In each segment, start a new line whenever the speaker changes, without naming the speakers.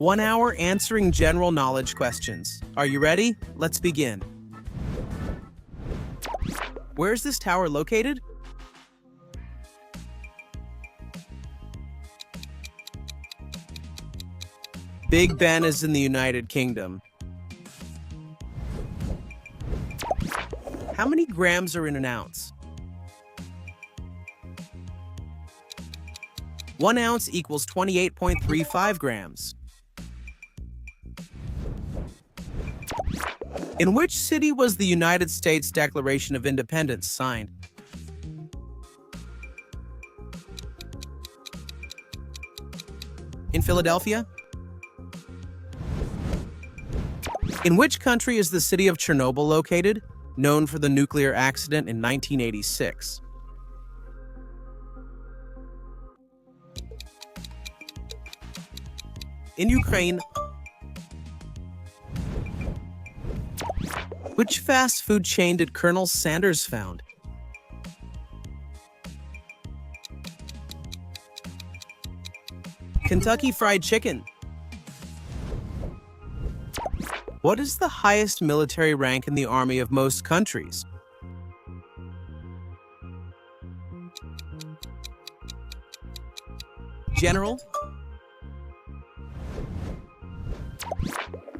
1 hour answering general knowledge questions. Are you ready? Let's begin. Where is this tower located? Big Ben is in the United Kingdom. How many grams are in an ounce? 1 ounce equals 28.35 grams. In which city was the United States Declaration of Independence signed? In Philadelphia? In which country is the city of Chernobyl located, known for the nuclear accident in 1986? In Ukraine. Which fast food chain did Colonel Sanders found? Kentucky Fried Chicken. What is the highest military rank in the army of most countries? General.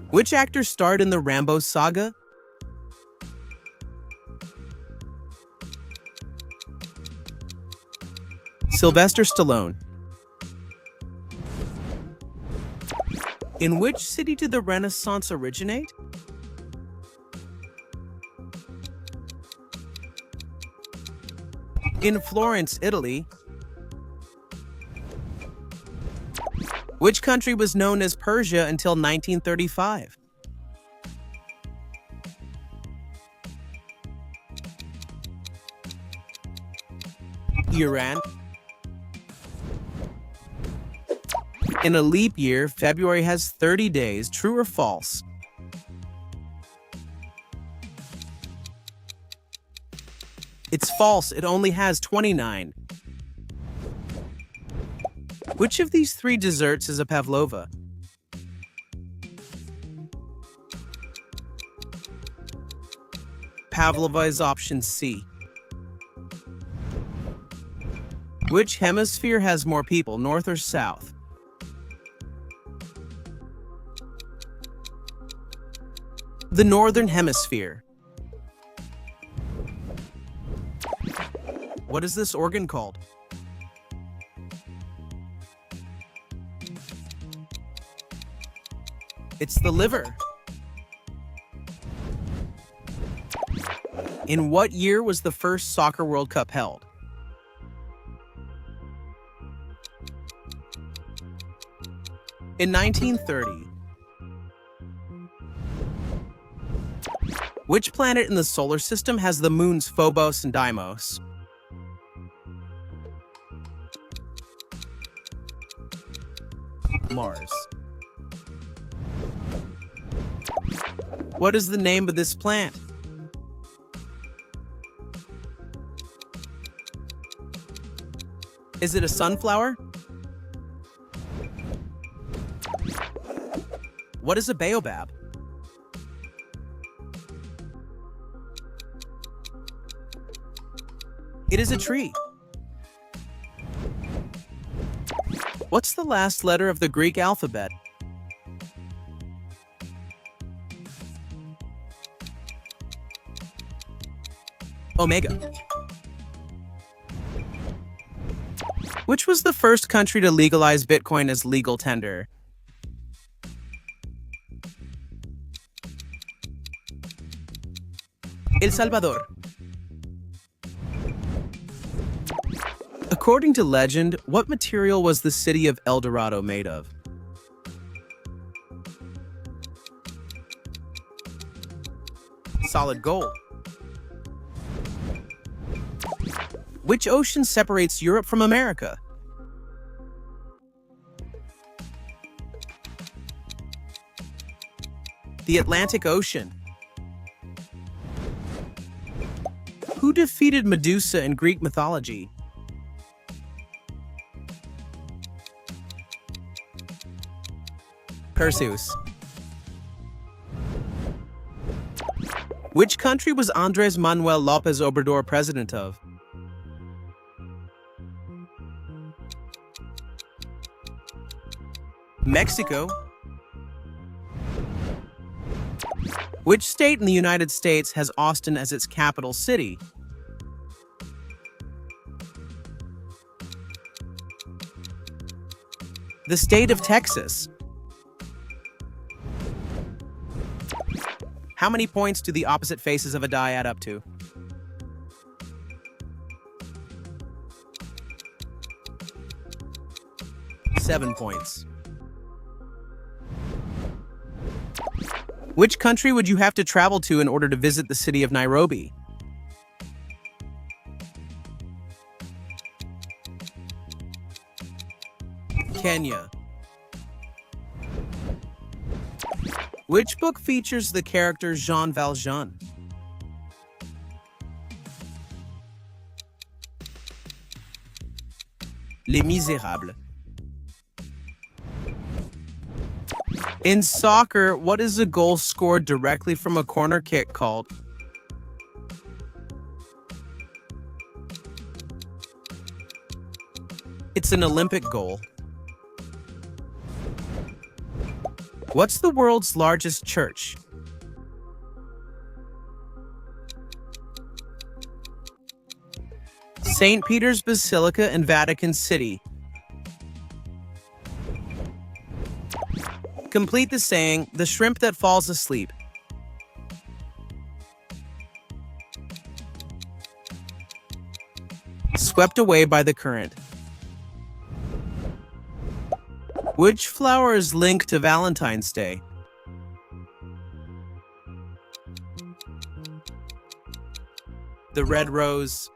Which actor starred in the Rambo saga? Sylvester Stallone. In which city did the Renaissance originate? In Florence, Italy. Which country was known as Persia until 1935? Iran. In a leap year, February has 30 days. True or false? It's false. It only has 29. Which of these 3 desserts is a pavlova? Pavlova is option C. Which hemisphere has more people, north or south? The Northern Hemisphere. What is this organ called? It's the liver. In what year was the first Soccer World Cup held? In 1930. Which planet in the solar system has the moons Phobos and Deimos? Mars. What is the name of this plant? Is it a sunflower? What is a baobab? It is a tree. What's the last letter of the Greek alphabet? Omega. Which was the first country to legalize Bitcoin as legal tender? El Salvador. According to legend, what material was the city of El Dorado made of? Solid gold. Which ocean separates Europe from America? The Atlantic Ocean. Who defeated Medusa in Greek mythology? Perseus. Which country was Andres Manuel López Obrador president of? Mexico. Which state in the United States has Austin as its capital city? The state of Texas. How many points do the opposite faces of a die add up to? 7 points. Which country would you have to travel to in order to visit the city of Nairobi? Kenya. Which book features the character Jean Valjean? Les Misérables. In soccer, what is a goal scored directly from a corner kick called? It's an Olympic goal. What's the world's largest church? St. Peter's Basilica in Vatican City. Complete the saying, the shrimp that falls asleep. Swept away by the current. Which flower is linked to Valentine's Day? The red rose.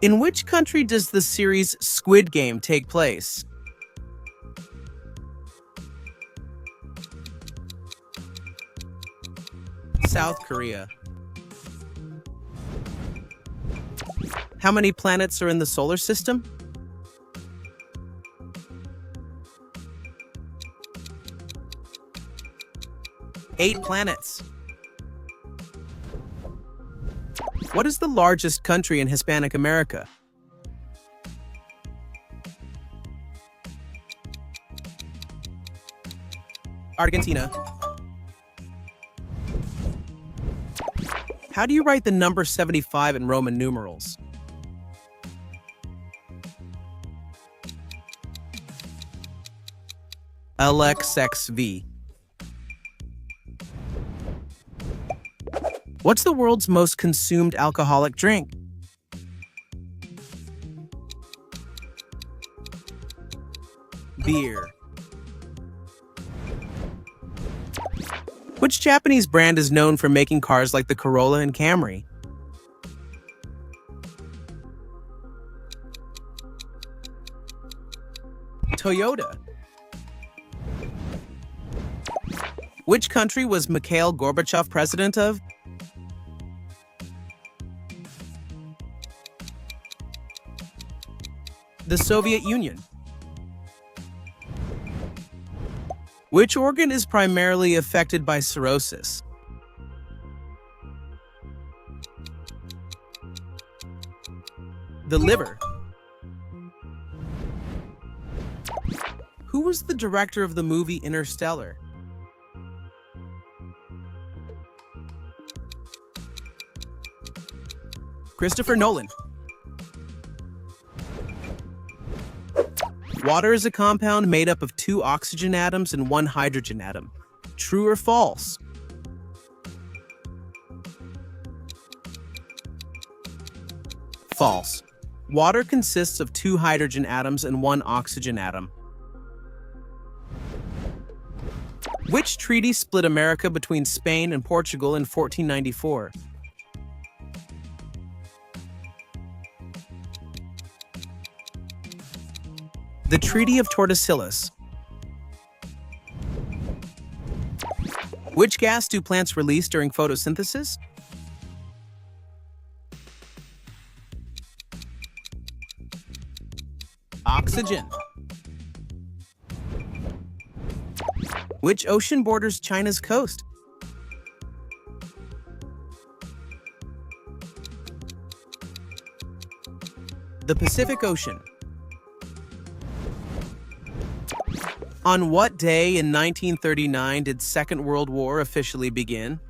In which country does the series Squid Game take place? South Korea. How many planets are in the solar system? 8 planets. What is the largest country in Hispanic America? Argentina. How do you write the number 75 in Roman numerals? LXXV. What's the world's most consumed alcoholic drink? Beer. Which Japanese brand is known for making cars like the Corolla and Camry? Toyota. Which country was Mikhail Gorbachev president of? The Soviet Union. Which organ is primarily affected by cirrhosis? The liver. Who was the director of the movie Interstellar? Christopher Nolan. Water is a compound made up of 2 oxygen atoms and 1 hydrogen atom. True or false? False. Water consists of 2 hydrogen atoms and 1 oxygen atom. Which treaty split America between Spain and Portugal in 1494? The Treaty of Tordesillas. Which gas do plants release during photosynthesis? Oxygen. Which ocean borders China's coast? The Pacific Ocean. On what day in 1939 did Second World War officially begin?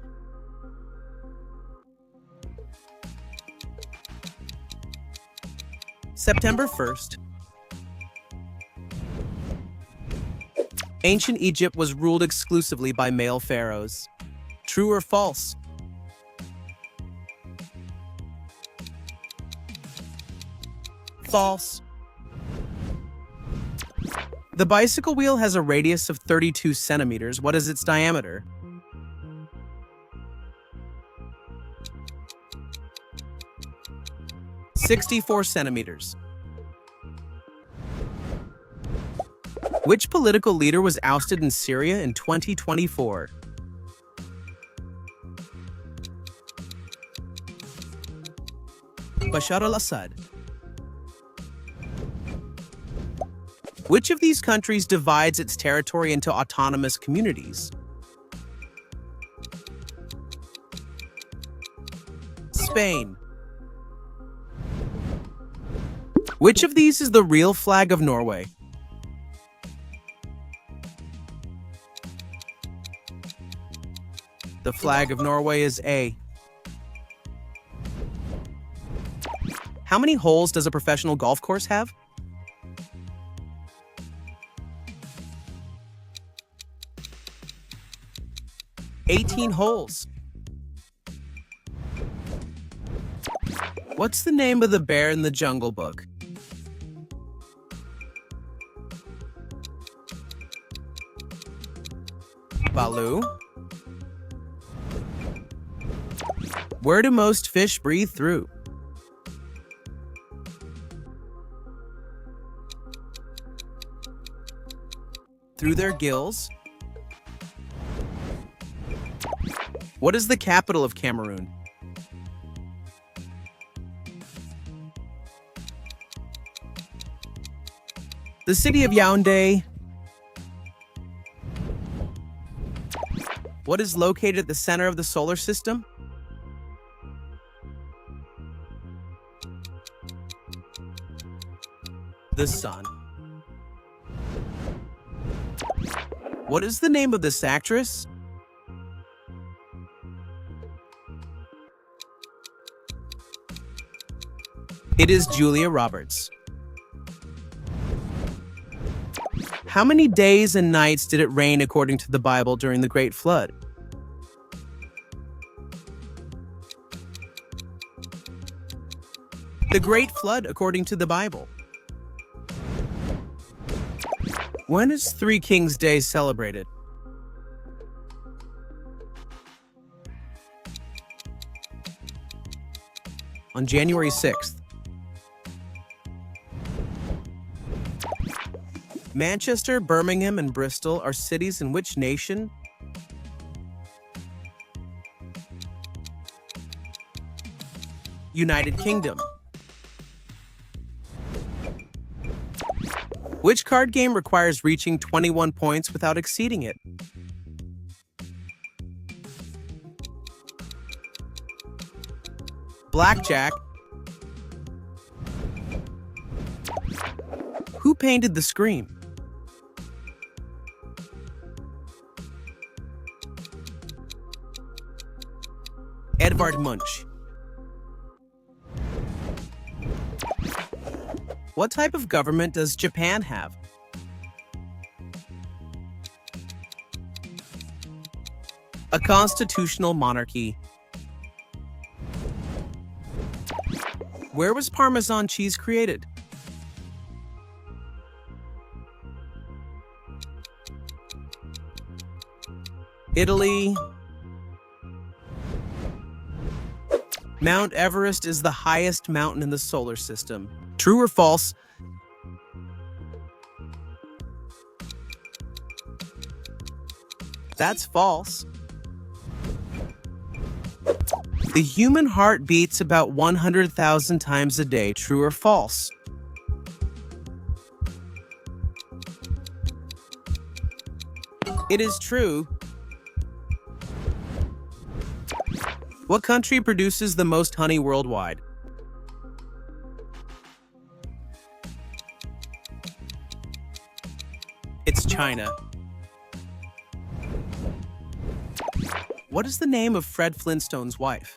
September 1st. Ancient Egypt was ruled exclusively by male pharaohs. True or false? False. The bicycle wheel has a radius of 32 centimeters. What is its diameter? "64 centimeters. Which political leader was ousted in Syria in 2024? Bashar al-Assad. Which of these countries divides its territory into autonomous communities? Spain. Which of these is the real flag of Norway? The flag of Norway is A. How many holes does a professional golf course have? 18 holes. What's the name of the bear in the Jungle Book? Baloo. Where do most fish breathe through? Through their gills. What is the capital of Cameroon? The city of Yaoundé. What is located at the center of the solar system? The sun. What is the name of this actress? It is Julia Roberts. How many days and nights did it rain according to the Bible during the Great Flood? The Great Flood according to the Bible. When is Three Kings Day celebrated? On January 6th. Manchester, Birmingham, and Bristol are cities in which nation? United Kingdom. Which card game requires reaching 21 points without exceeding it? Blackjack. Who painted The Scream? Edvard Munch. What type of government does Japan have? A constitutional monarchy. Where was Parmesan cheese created? Italy. Mount Everest is the highest mountain in the solar system. True or false? That's false. The human heart beats about 100,000 times a day. True or false? It is true. What country produces the most honey worldwide? It's China. What is the name of Fred Flintstone's wife?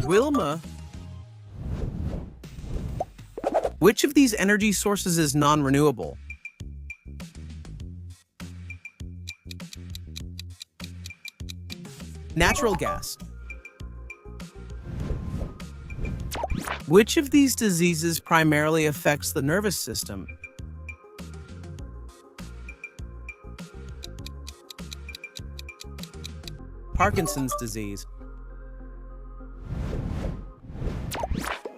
Wilma. Which of these energy sources is non-renewable? Natural gas. Which of these diseases primarily affects the nervous system? Parkinson's disease.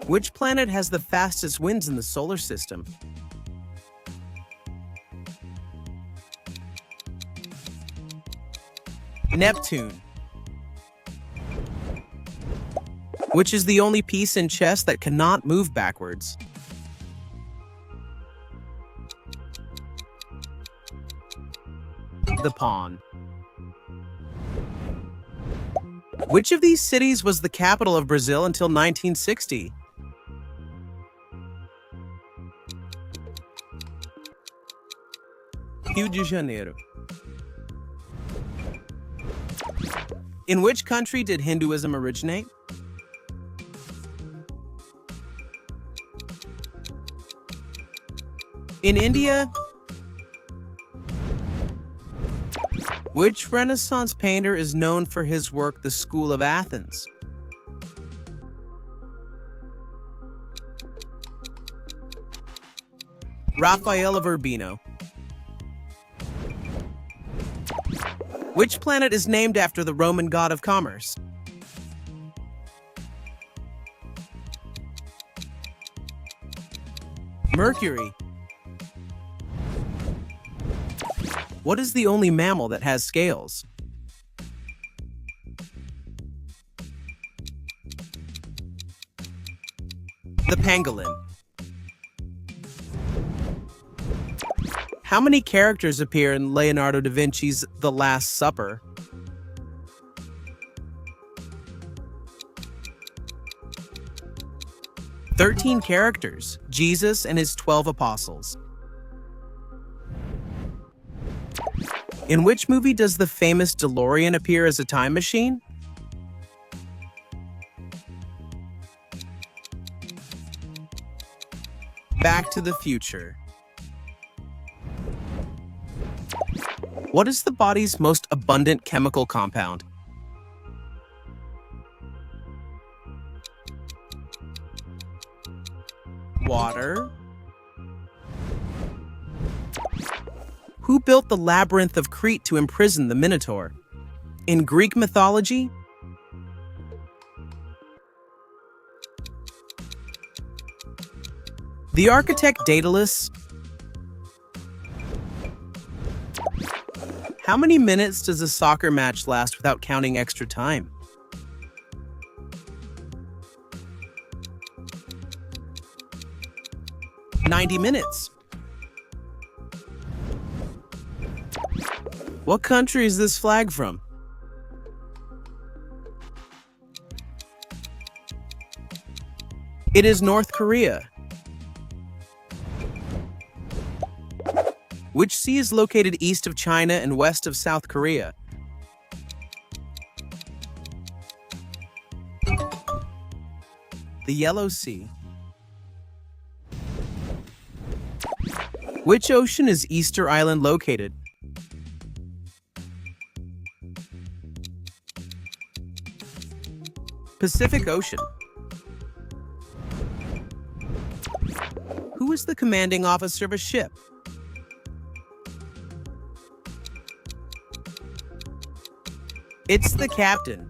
Which planet has the fastest winds in the solar system? Neptune. Which is the only piece in chess that cannot move backwards? The pawn. Which of these cities was the capital of Brazil until 1960? Rio de Janeiro. In which country did Hinduism originate? In India. Which Renaissance painter is known for his work, The School of Athens? Raphael of Urbino. Which planet is named after the Roman god of commerce? Mercury. What is the only mammal that has scales? The pangolin. How many characters appear in Leonardo da Vinci's The Last Supper? "13 characters, Jesus and his 12 apostles." In which movie does the famous DeLorean appear as a time machine? Back to the Future. What is the body's most abundant chemical compound? Water. Who built the labyrinth of Crete to imprison the Minotaur? In Greek mythology? The architect Daedalus. How many minutes does a soccer match last without counting extra time? 90 minutes. What country is this flag from? It is North Korea. Which sea is located east of China and west of South Korea? The Yellow Sea. Which ocean is Easter Island located? Pacific Ocean. Who is the commanding officer of a ship? It's the captain.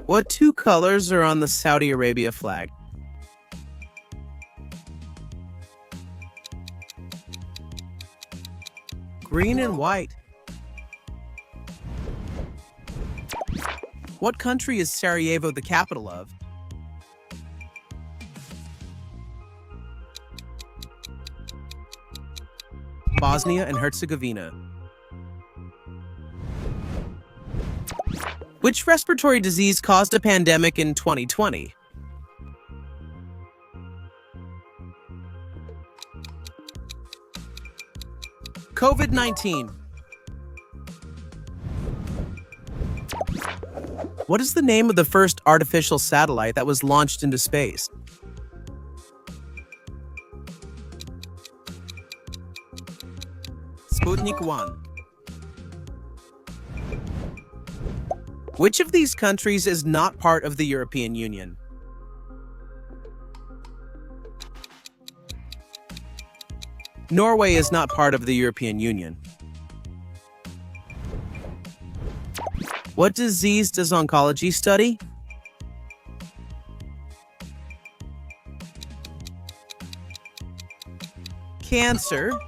What two colors are on the Saudi Arabia flag? Green and white. What country is Sarajevo the capital of? Bosnia and Herzegovina. Which respiratory disease caused a pandemic in 2020? COVID-19. What is the name of the first artificial satellite that was launched into space? Sputnik 1. Which of these countries is not part of the European Union? Norway is not part of the European Union. What disease does oncology study? Cancer.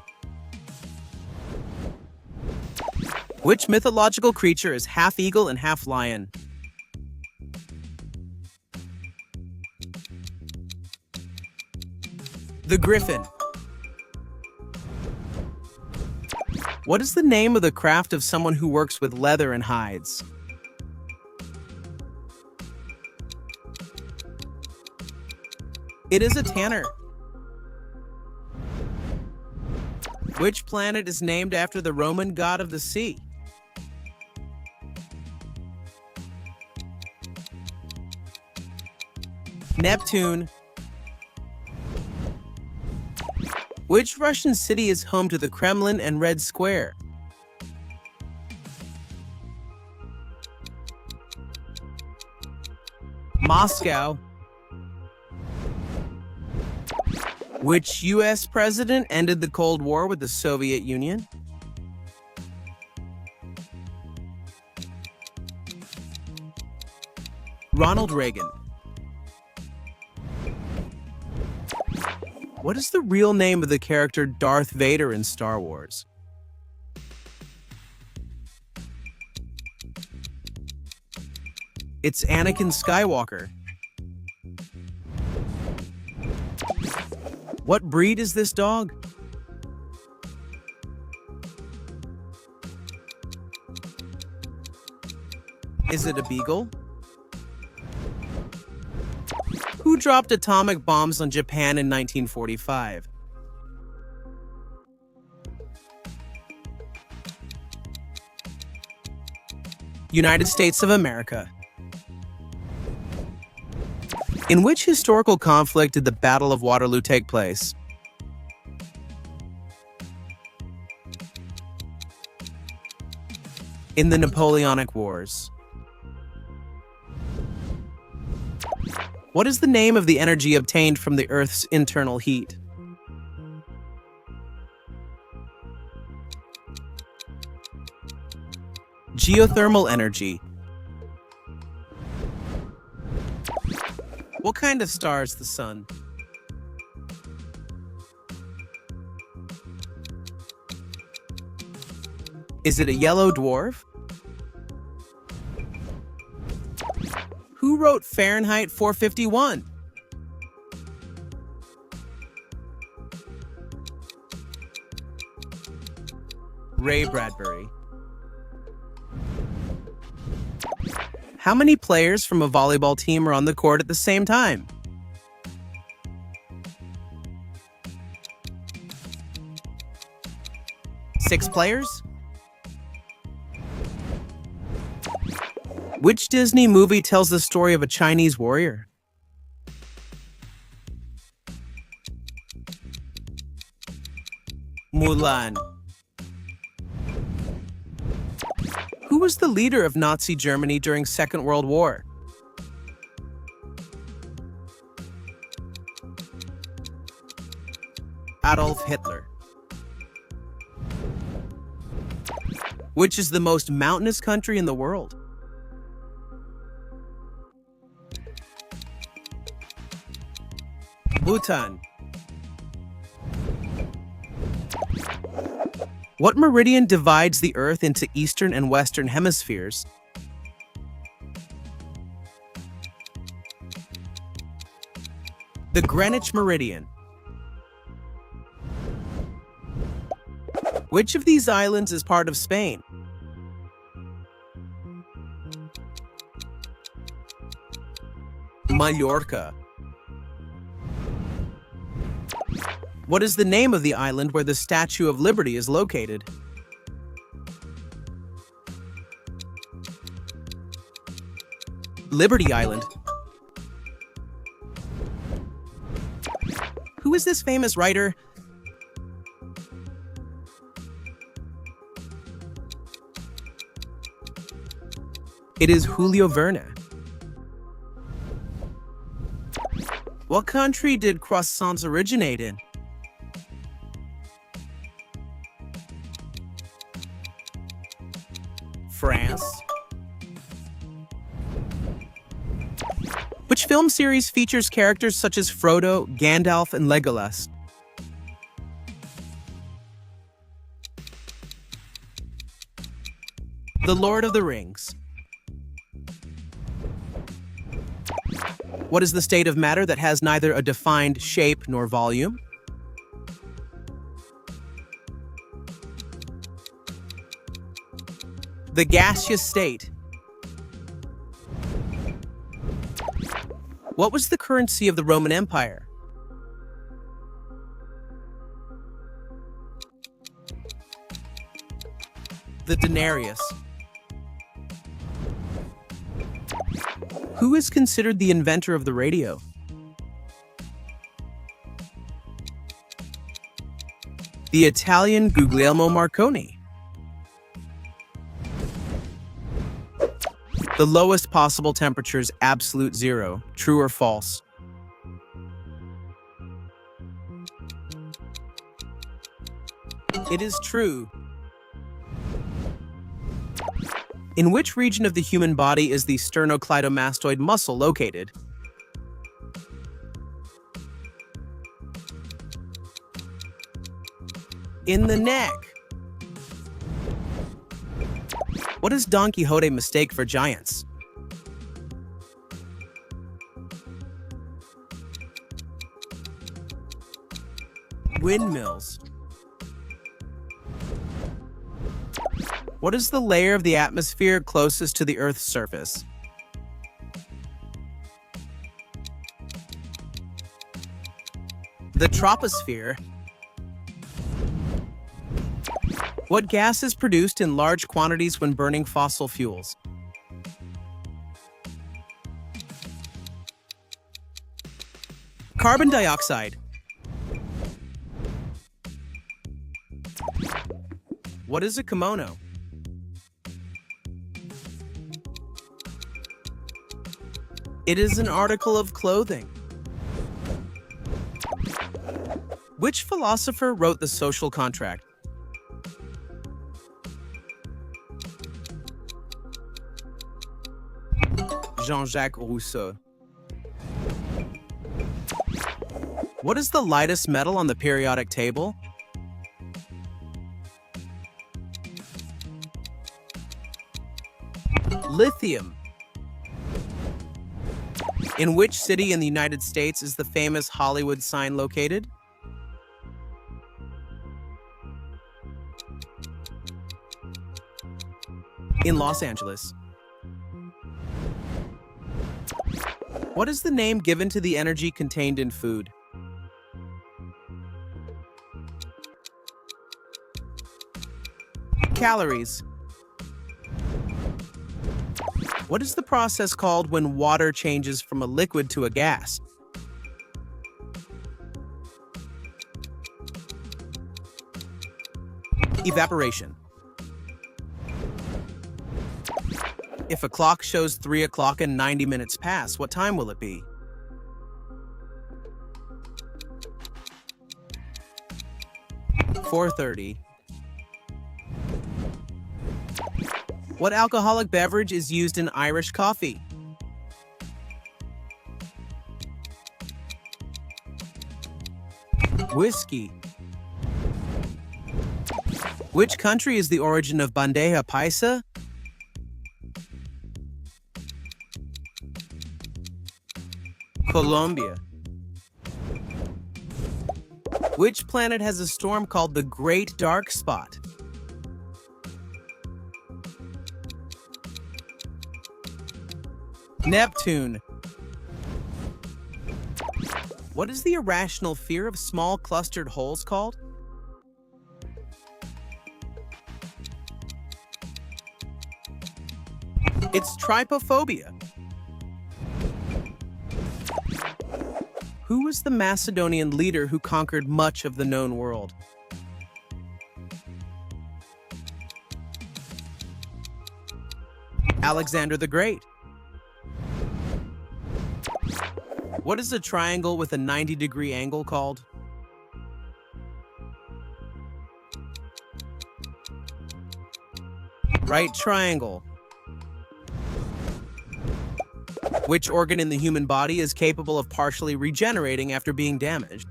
Which mythological creature is half eagle and half lion? The griffin. What is the name of the craft of someone who works with leather and hides? It is a tanner. Which planet is named after the Roman god of the sea? Neptune. Which Russian city is home to the Kremlin and Red Square? Moscow. Which U.S. president ended the Cold War with the Soviet Union? Ronald Reagan. What is the real name of the character Darth Vader in Star Wars? It's Anakin Skywalker. What breed is this dog? Is it a beagle? Who dropped atomic bombs on Japan in 1945? United States of America. In which historical conflict did the Battle of Waterloo take place? In the Napoleonic Wars. What is the name of the energy obtained from the Earth's internal heat? Geothermal energy. What kind of star is the sun? Is it a yellow dwarf? Who wrote Fahrenheit 451? Ray Bradbury. How many players from a volleyball team are on the court at the same time? Six players? Which Disney movie tells the story of a Chinese warrior? Mulan. Who was the leader of Nazi Germany during Second World War? Adolf Hitler. Which is the most mountainous country in the world? Bhutan. What meridian divides the Earth into eastern and western hemispheres? The Greenwich Meridian. Which of these islands is part of Spain? Mallorca. What is the name of the island where the Statue of Liberty is located? Liberty Island. Who is this famous writer? It is Julio Verne. What country did croissants originate in? France. Which film series features characters such as Frodo, Gandalf, and Legolas? The Lord of the Rings. What is the state of matter that has neither a defined shape nor volume? The gaseous state. What was the currency of the Roman Empire? The denarius. Who is considered the inventor of the radio? The Italian Guglielmo Marconi. The lowest possible temperature is absolute zero. True or false? It is true. In which region of the human body is the sternocleidomastoid muscle located? In the neck. What does Don Quixote mistake for giants? Windmills. What is the layer of the atmosphere closest to the Earth's surface? The troposphere. What gas is produced in large quantities when burning fossil fuels? Carbon dioxide. What is a kimono? It is an article of clothing. Which philosopher wrote The Social Contract? Jean-Jacques Rousseau. What is the lightest metal on the periodic table? Lithium. In which city in the United States is the famous Hollywood sign located? In Los Angeles. What is the name given to the energy contained in food? Calories. What is the process called when water changes from a liquid to a gas? Evaporation. If a clock shows 3 o'clock and 90 minutes pass, what time will it be? (4:30). What alcoholic beverage is used in Irish coffee? Whiskey. Which country is the origin of bandeja paisa? Colombia. Which planet has a storm called the Great Dark Spot? Neptune. What is the irrational fear of small clustered holes called? It's trypophobia. Who was the Macedonian leader who conquered much of the known world? Alexander the Great. What is a triangle with a 90-degree angle called? Right triangle. Which organ in the human body is capable of partially regenerating after being damaged?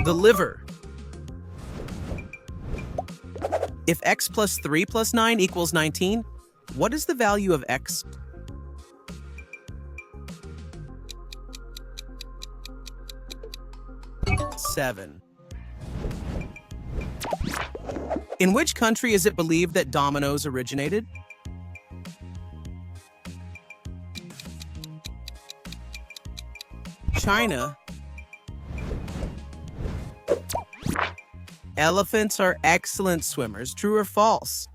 The liver. If x plus 3 plus 9 equals 19, what is the value of x? Seven. In which country is it believed that dominoes originated? China. Elephants are excellent swimmers, true or false?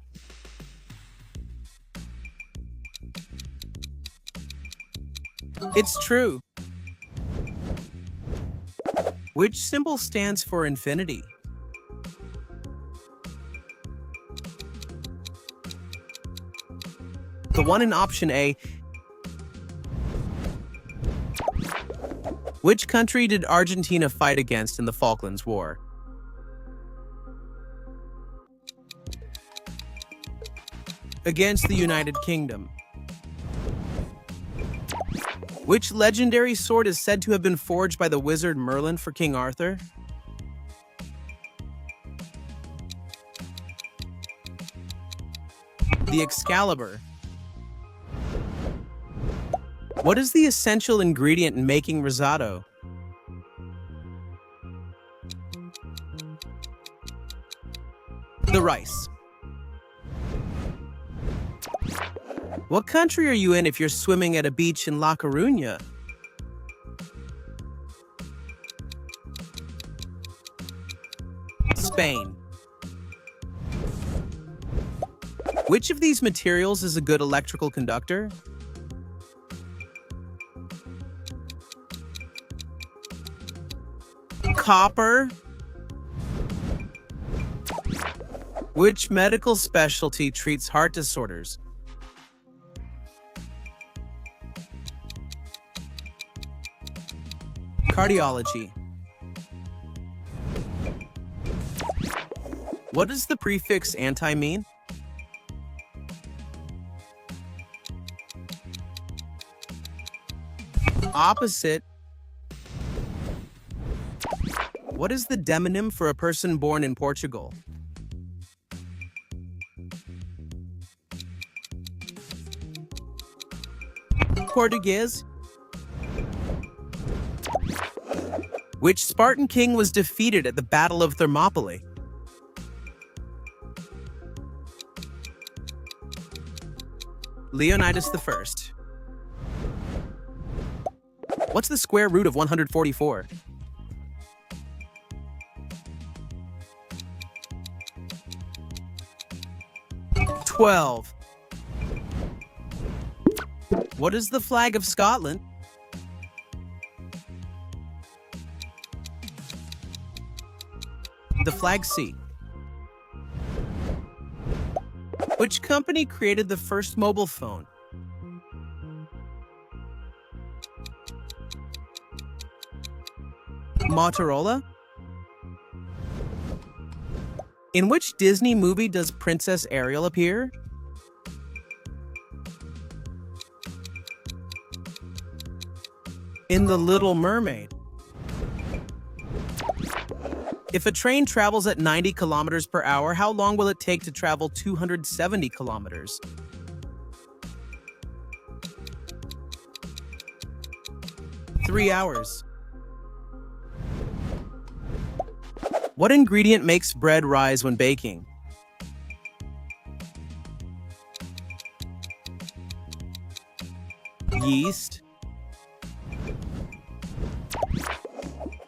It's true. Which symbol stands for infinity? The one in option A. Which country did Argentina fight against in the Falklands War? Against the United Kingdom. Which legendary sword is said to have been forged by the wizard Merlin for King Arthur? The Excalibur. What is the essential ingredient in making risotto? The rice. What country are you in if you're swimming at a beach in La Coruña? Spain. Which of these materials is a good electrical conductor? Copper. Which medical specialty treats heart disorders? Cardiology. What does the prefix anti mean? Opposite. What is the demonym for a person born in Portugal? Portuguese. Which Spartan king was defeated at the Battle of Thermopylae? Leonidas I. What's the square root of 144? Twelve. What is the flag of Scotland? The flag C. Which company created the first mobile phone? Motorola? In which Disney movie does Princess Ariel appear? In The Little Mermaid. If a train travels at 90 kilometers per hour, how long will it take to travel 270 kilometers? Three hours. What ingredient makes bread rise when baking? Yeast.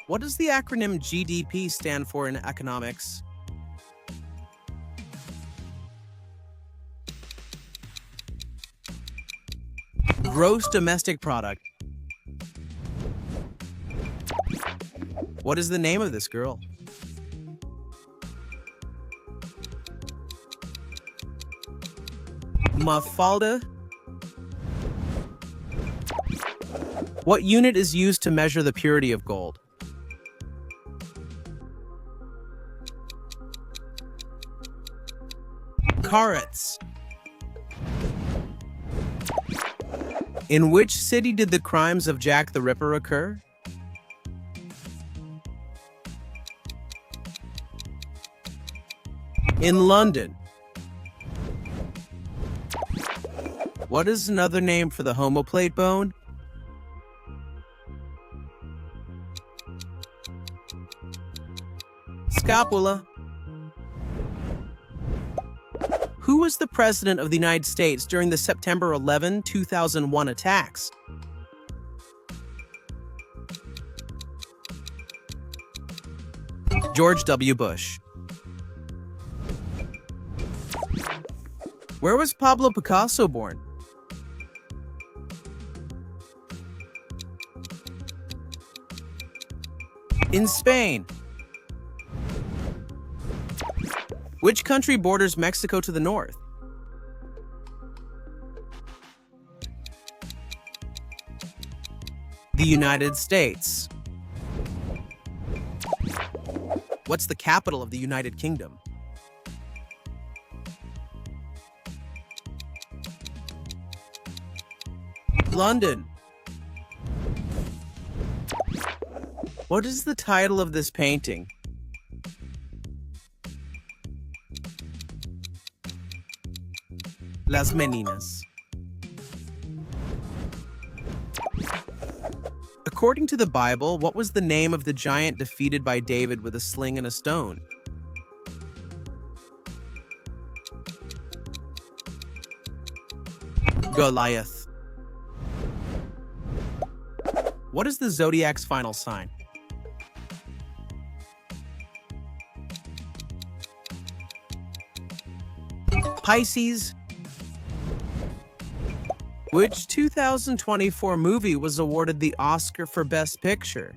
What does the acronym GDP stand for in economics? Gross domestic product. What is the name of this girl? Mafalda. What unit is used to measure the purity of gold? Carats. In which city did the crimes of Jack the Ripper occur? In London. What is another name for the homoplate bone? Scapula. Who was the President of the United States during the September 11, 2001 attacks? George W. Bush. Where was Pablo Picasso born? In Spain. Which country borders Mexico to the north? The United States. What's the capital of the United Kingdom? London. What is the title of this painting? Las Meninas. According to the Bible, what was the name of the giant defeated by David with a sling and a stone? Goliath. What is the zodiac's final sign? Pisces. Which 2024 movie was awarded the Oscar for Best Picture?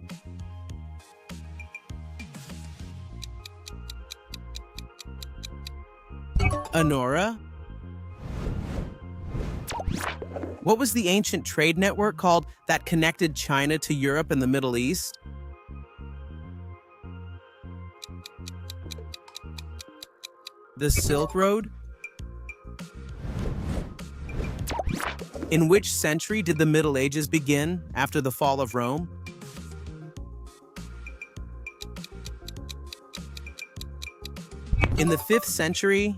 Anora. What was the ancient trade network called that connected China to Europe and the Middle East? The Silk Road. In which century did the Middle Ages begin after the fall of Rome? In the 5th century.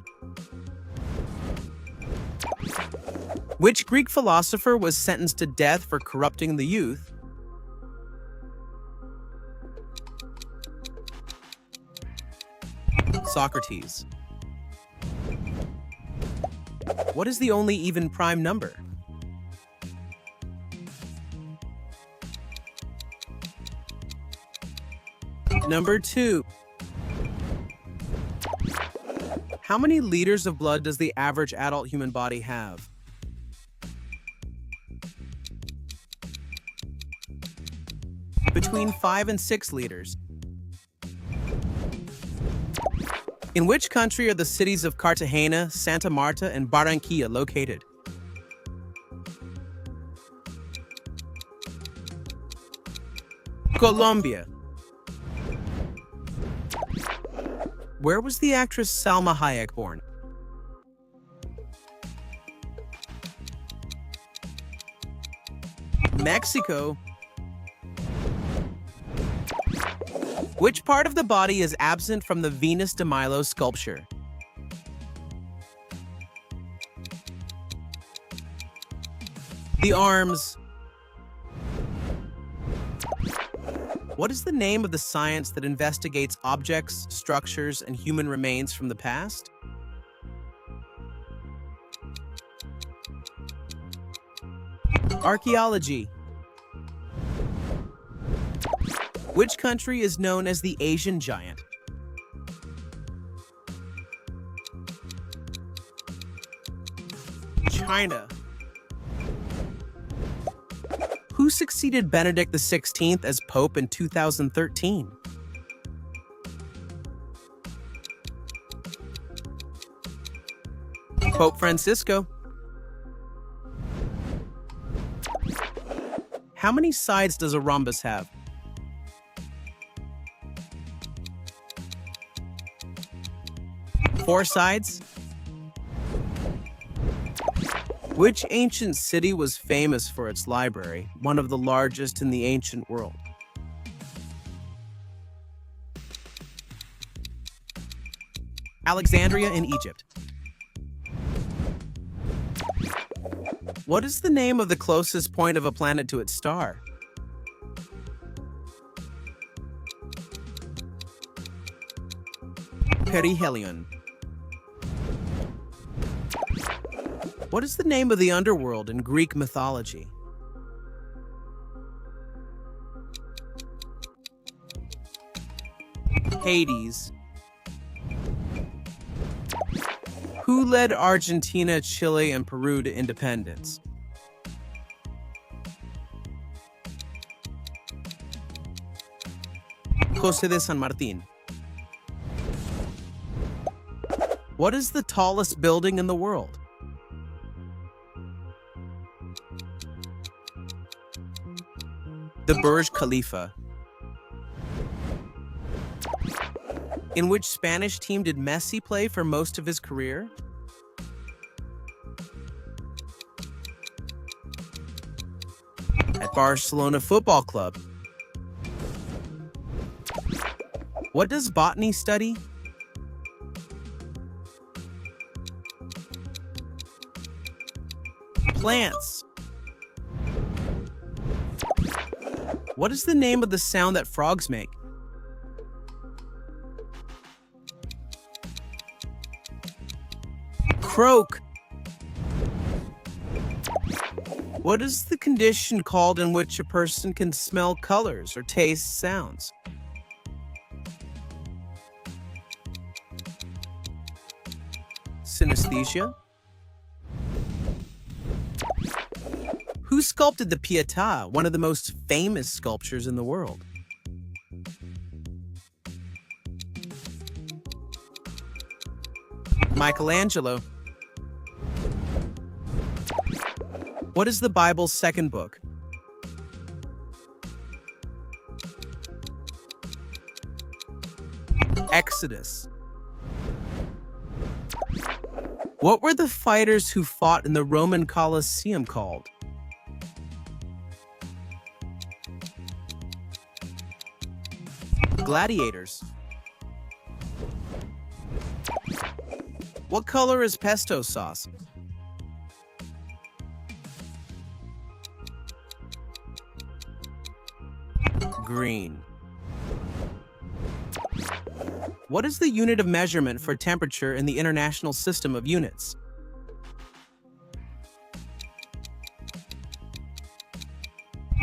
Which Greek philosopher was sentenced to death for corrupting the youth? Socrates. What is the only even prime number? Number 2. How many liters of blood does the average adult human body have? Between 5 and 6 liters. In which country are the cities of Cartagena, Santa Marta, and Barranquilla located? Colombia. Where was the actress Salma Hayek born? Mexico. Which part of the body is absent from the Venus de Milo sculpture? The arms. What is the name of the science that investigates objects, structures, and human remains from the past? Archaeology. Which country is known as the Asian giant? China. Who succeeded Benedict XVI as Pope in 2013? Pope Francisco. How many sides does a rhombus have? 4 sides. Which ancient city was famous for its library, one of the largest in the ancient world? Alexandria in Egypt. What is the name of the closest point of a planet to its star? Perihelion. What is the name of the underworld in Greek mythology? Hades. Who led Argentina, Chile, and Peru to independence? José de San Martín. What is the tallest building in the world? The Burj Khalifa. In which Spanish team did Messi play for most of his career? At Barcelona Football Club. What does botany study? Plants. What is the name of the sound that frogs make? Croak. What is the condition called in which a person can smell colors or taste sounds? Synesthesia. Who sculpted the Pietà, one of the most famous sculptures in the world? Michelangelo. What is the Bible's second book? Exodus. What were the fighters who fought in the Roman Colosseum called? Gladiators. What color is pesto sauce? Green. What is the unit of measurement for temperature in the International System of Units?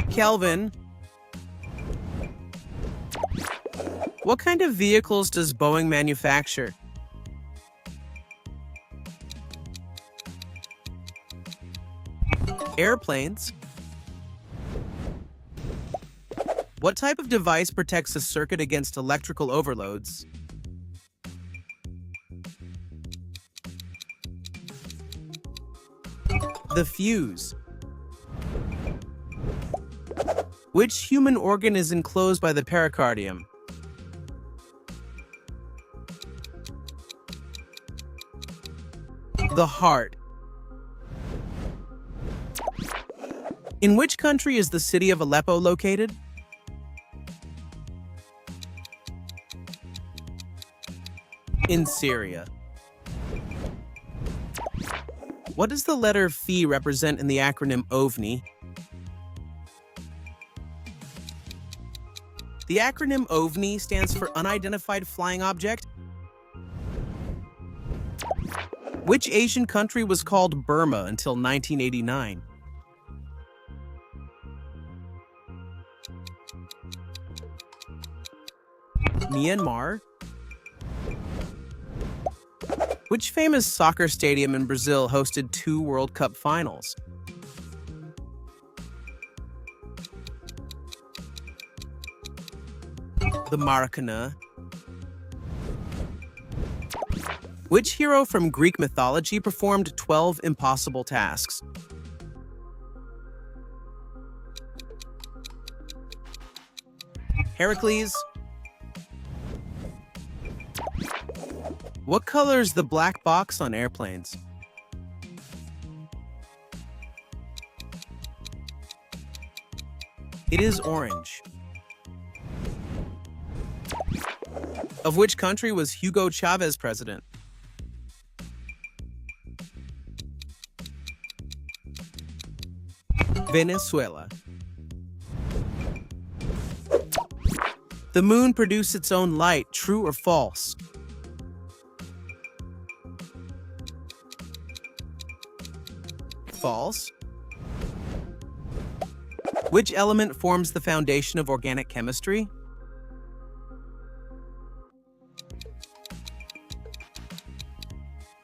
Kelvin. What kind of vehicles does Boeing manufacture? Airplanes. What type of device protects a circuit against electrical overloads? The fuse. Which human organ is enclosed by the pericardium? The heart. In which country is the city of Aleppo located? In Syria. What does the letter Phi represent in the acronym OVNI? The acronym OVNI stands for Unidentified Flying Object. Which Asian country was called Burma until 1989? Myanmar? Which famous soccer stadium in Brazil hosted 2 World Cup finals? The Maracanã. Which hero from Greek mythology performed 12 impossible tasks? Heracles. What color is the black box on airplanes? It is orange. Of which country was Hugo Chavez president? Venezuela. The moon produced its own light, true or false? False. Which element forms the foundation of organic chemistry?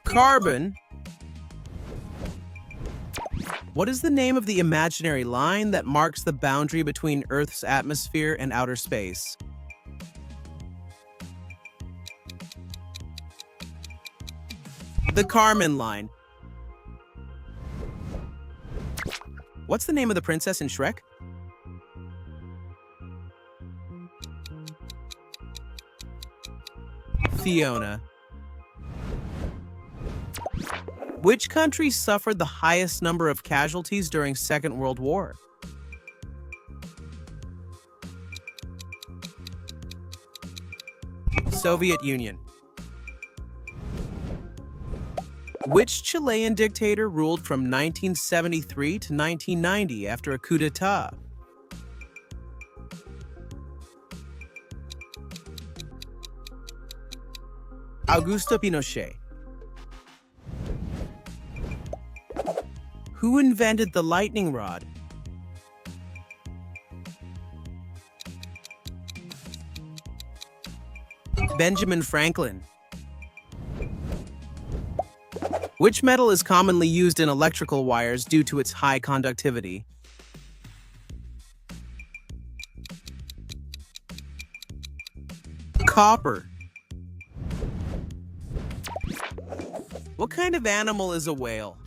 Carbon. What is the name of the imaginary line that marks the boundary between Earth's atmosphere and outer space? The Kármán line. What's the name of the princess in Shrek? Fiona. Which country suffered the highest number of casualties during Second World War? Soviet Union. Which Chilean dictator ruled from 1973 to 1990 after a coup d'etat? Augusto Pinochet. Who invented the lightning rod? Benjamin Franklin. Which metal is commonly used in electrical wires due to its high conductivity? Copper. What kind of animal is a whale?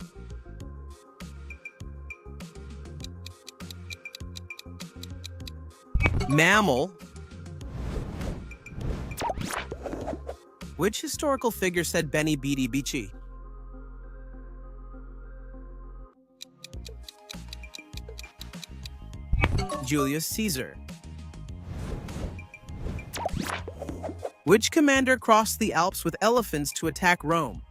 Mammal. Which historical figure said Beni Bidi Bici? Julius Caesar. Which commander crossed the Alps with elephants to attack Rome?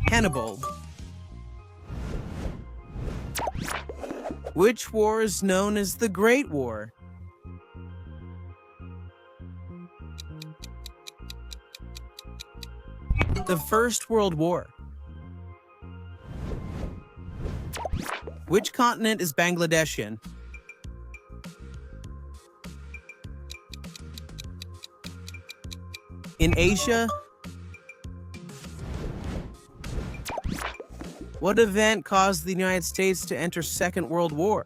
Hannibal. Which war is known as the Great War? The First World War. Which continent is Bangladesh in? In Asia? What event caused the United States to enter Second World War?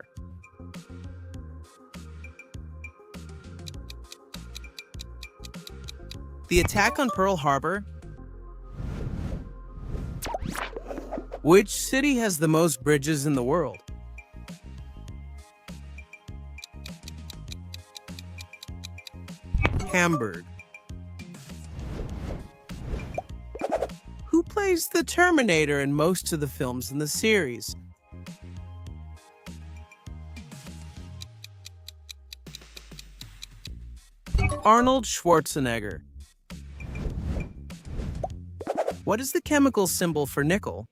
The attack on Pearl Harbor? Which city has the most bridges in the world? Hamburg. Who plays the Terminator in most of the films in the series? Arnold Schwarzenegger. What is the chemical symbol for nickel?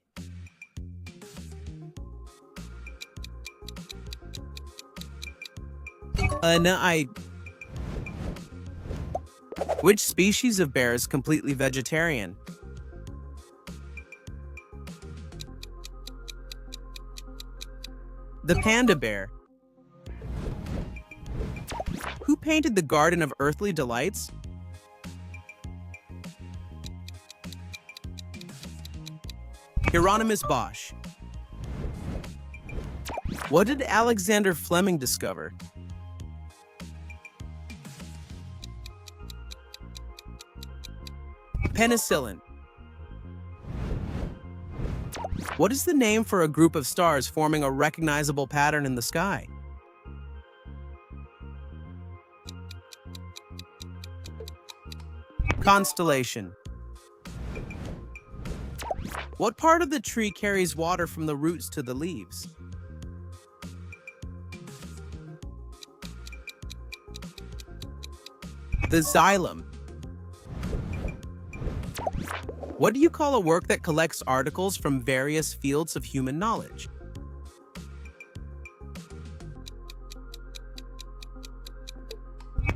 Which species of bear is completely vegetarian? The panda bear. Who painted the Garden of Earthly Delights? Hieronymus Bosch. What did Alexander Fleming discover? Penicillin. What is the name for a group of stars forming a recognizable pattern in the sky? Constellation. What part of the tree carries water from the roots to the leaves? The xylem. What do you call a work that collects articles from various fields of human knowledge?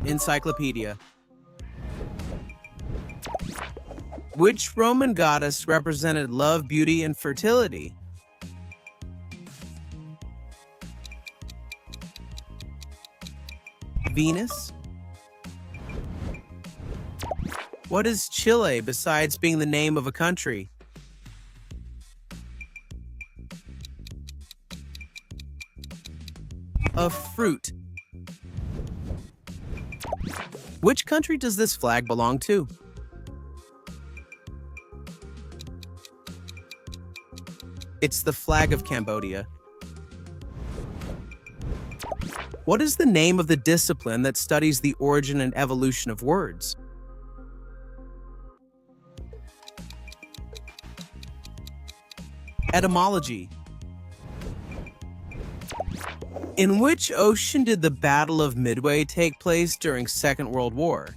Encyclopedia. Which Roman goddess represented love, beauty, and fertility? Venus. What is Chile besides being the name of a country? A fruit. Which country does this flag belong to? It's the flag of Cambodia. What is the name of the discipline that studies the origin and evolution of words? Etymology. In which ocean did the Battle of Midway take place during Second World War?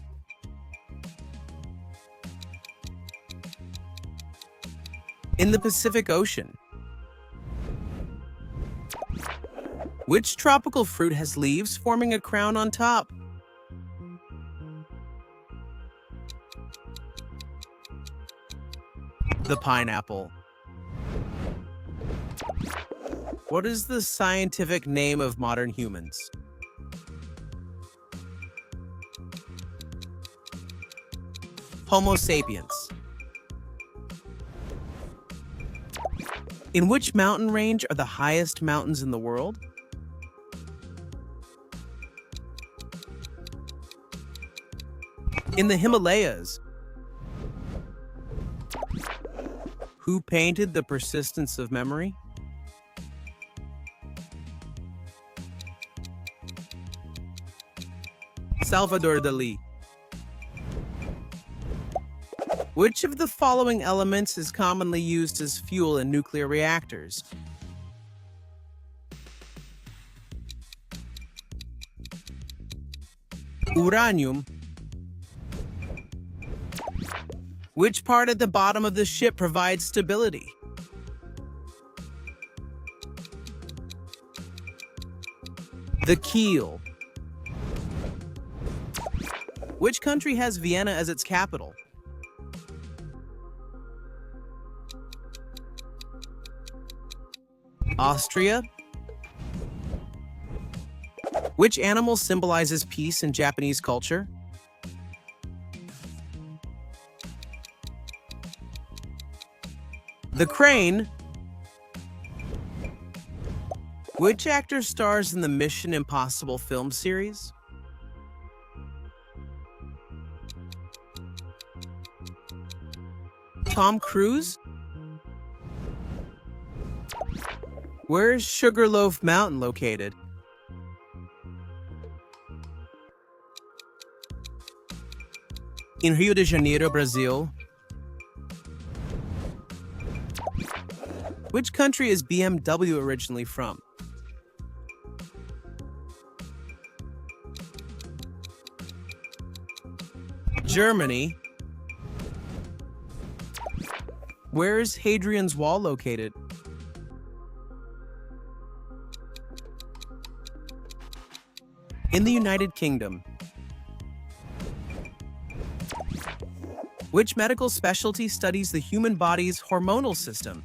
In the Pacific Ocean. Which tropical fruit has leaves forming a crown on top? The pineapple. What is the scientific name of modern humans? Homo sapiens. In which mountain range are the highest mountains in the world? In the Himalayas. Who painted The Persistence of Memory? Salvador Dali. Which of the following elements is commonly used as fuel in nuclear reactors? Uranium. Which part at the bottom of the ship provides stability? The keel. Which country has Vienna as its capital? Austria. Which animal symbolizes peace in Japanese culture? The crane. Which actor stars in the Mission Impossible film series? Tom Cruise? Where is Sugarloaf Mountain located? In Rio de Janeiro, Brazil. Which country is BMW originally from? Germany. Where is Hadrian's Wall located? In the United Kingdom. Which medical specialty studies the human body's hormonal system?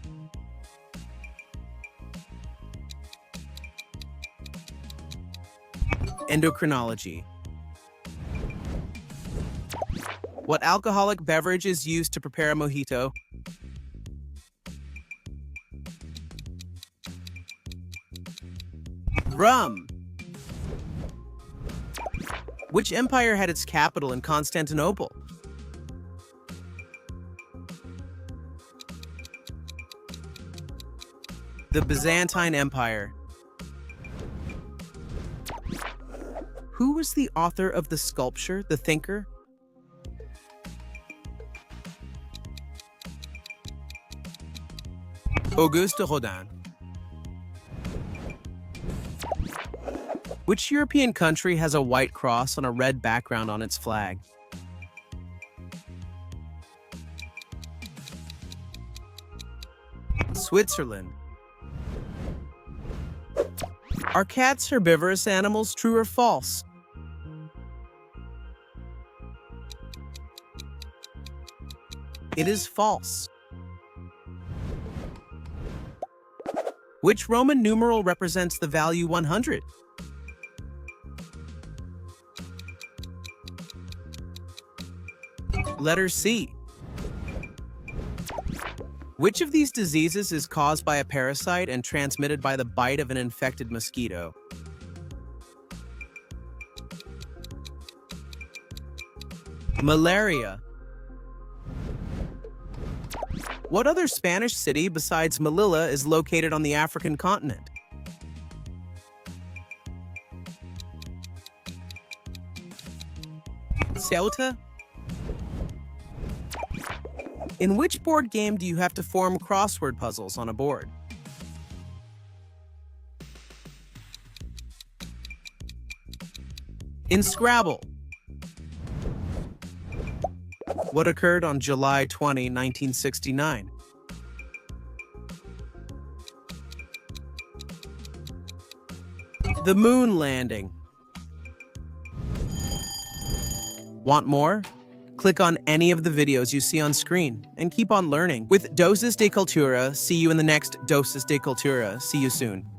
Endocrinology. What alcoholic beverage is used to prepare a mojito? Rum. Which empire had its capital in Constantinople? The Byzantine Empire. Who was the author of the sculpture, The Thinker? Auguste Rodin. Which European country has a white cross on a red background on its flag? Switzerland. Are cats herbivorous animals, true or false? It is false. Which Roman numeral represents the value 100? Letter C. Which of these diseases is caused by a parasite and transmitted by the bite of an infected mosquito? Malaria. What other Spanish city besides Melilla is located on the African continent? Ceuta? In which board game do you have to form crossword puzzles on a board? In Scrabble. What occurred on July 20, 1969? The moon landing. Want more? Click on any of the videos you see on screen and keep on learning. With Doses de Cultura, see you in the next Doses de Cultura. See you soon.